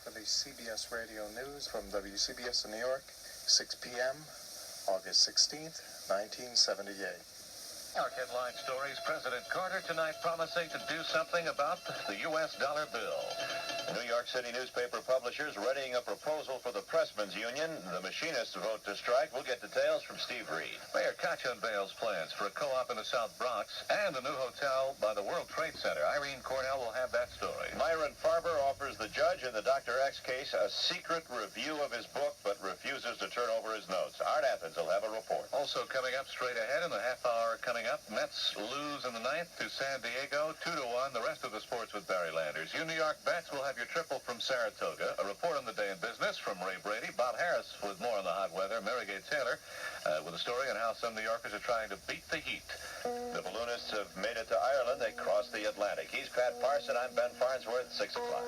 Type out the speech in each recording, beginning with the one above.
For the CBS Radio News from WCBS in New York, 6 p.m., August 16th, 1978. Our headline stories: President Carter tonight promising to do something about the U.S. dollar bill. New York City newspaper publishers readying a proposal for the Pressmen's Union. The machinists vote to strike. We'll get details from Steve Reed. Mayor Koch unveils plans for a co-op in the South Bronx and a new hotel by the World Trade Center. Irene Cornell will have that story. Myron Farber offers the judge in the Dr. X case a secret review of his book, but refuses to turn over his notes. Art Athens will have a report. Also coming up straight ahead in the half hour coming up, Mets lose in the ninth to San Diego, 2-1. The rest of the sports with Barry Landers. You New York bets will have your triple from Saratoga. A report on the day in business from Ray Brady. Bob Harris with more on the hot weather. Mary Gay Taylor with a story on how some New Yorkers are trying to beat the heat. The balloonists have made it to Ireland. They crossed the Atlantic. He's Pat Parson. I'm Ben Farnsworth. 6 o'clock.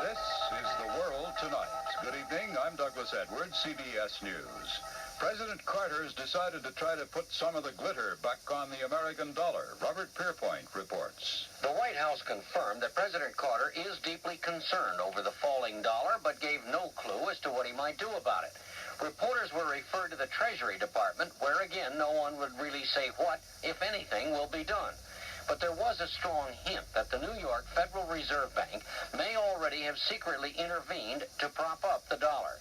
This is The World Tonight. Good evening. I'm Douglas Edwards, CBS News. President Carter has decided to try to put some of the glitter back on the American dollar. Robert Pierpoint reports. The White House confirmed that President Carter is deeply concerned over the falling dollar, but gave no clue as to what he might do about it. Reporters were referred to the Treasury Department, where again no one would really say what, if anything, will be done. But there was a strong hint that the New York Federal Reserve Bank may already have secretly intervened to prop up the dollar.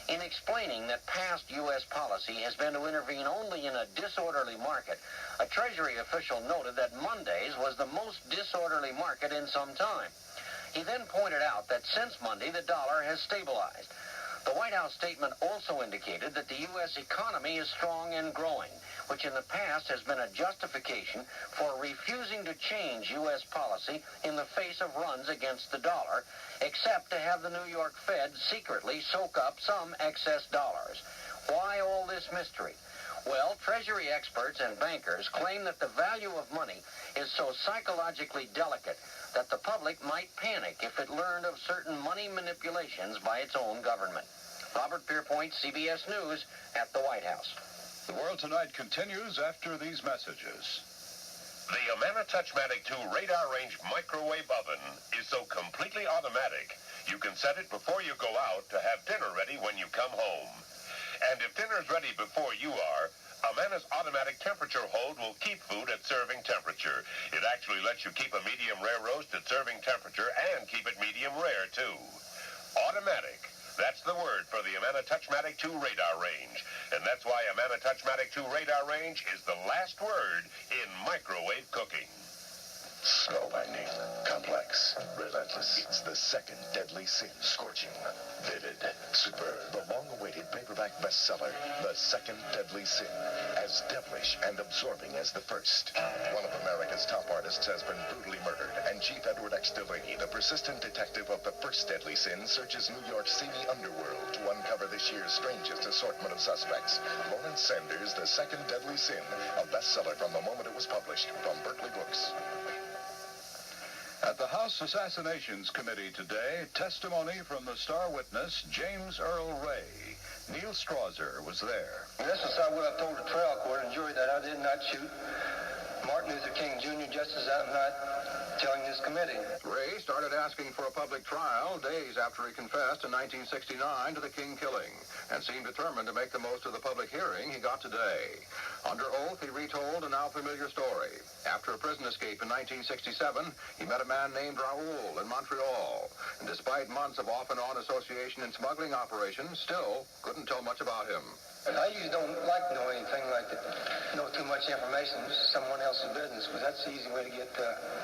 In explaining that past U.S. policy has been to intervene only in a disorderly market, a Treasury official noted that Monday's was the most disorderly market in some time. He then pointed out that since Monday, the dollar has stabilized. The White House statement also indicated that the U.S. economy is strong and growing, which in the past has been a justification for refusing to change U.S. policy in the face of runs against the dollar, except to have the New York Fed secretly soak up some excess dollars. Why all this mystery? Well, Treasury experts and bankers claim that the value of money is so psychologically delicate that the public might panic if it learned of certain money manipulations by its own government. Robert Pierpoint, CBS News, at the White House. The World Tonight continues after these messages. The Amana Touchmatic 2 radar range microwave oven is so completely automatic, you can set it before you go out to have dinner ready when you come home. And if dinner's ready before you are, Amana's automatic temperature hold will keep food at serving temperature. It actually lets you keep a medium rare roast at serving temperature and keep it medium rare, too. Automatic. That's the word for the Amana Touchmatic 2 radar range. And that's why Amana Touchmatic 2 radar range is the last word in microwave cooking. Spellbinding, complex, relentless. It's the second deadly sin. Scorching, vivid, superb. The long-awaited paperback bestseller, The Second Deadly Sin. As devilish and absorbing as the first. One of America's top artists has been brutally murdered, and Chief Edward X. Delaney, the persistent detective of the first deadly sin, searches New York's seamy underworld to uncover this year's strangest assortment of suspects. Lawrence Sanders' The Second Deadly Sin, a bestseller from the moment it was published, from Berkeley Books. At the House Assassinations Committee today, testimony from the star witness, James Earl Ray. Neil Strasser was there. This is what I told the trial court and jury, that I did not shoot Martin Luther King Jr. just as I'm not telling this committee. Ray started asking for a public trial days after he confessed in 1969 to the King killing and seemed determined to make the most of the public hearing he got today. Under oath, he retold a now familiar story. After a prison escape in 1967, he met a man named Raoul in Montreal. And despite months of off-and-on association in smuggling operations, still couldn't tell much about him. I usually don't like to know anything like that. Know too much information. It's someone else's business, because that's the easy way to get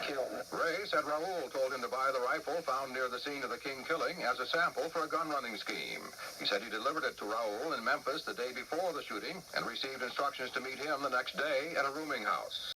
killed. Ray said Raoul told him to buy the rifle found near the scene of the King killing as a sample for a gun-running scheme. He said he delivered it to Raoul in Memphis the day before the shooting and received instructions to meet him the next day at a rooming house.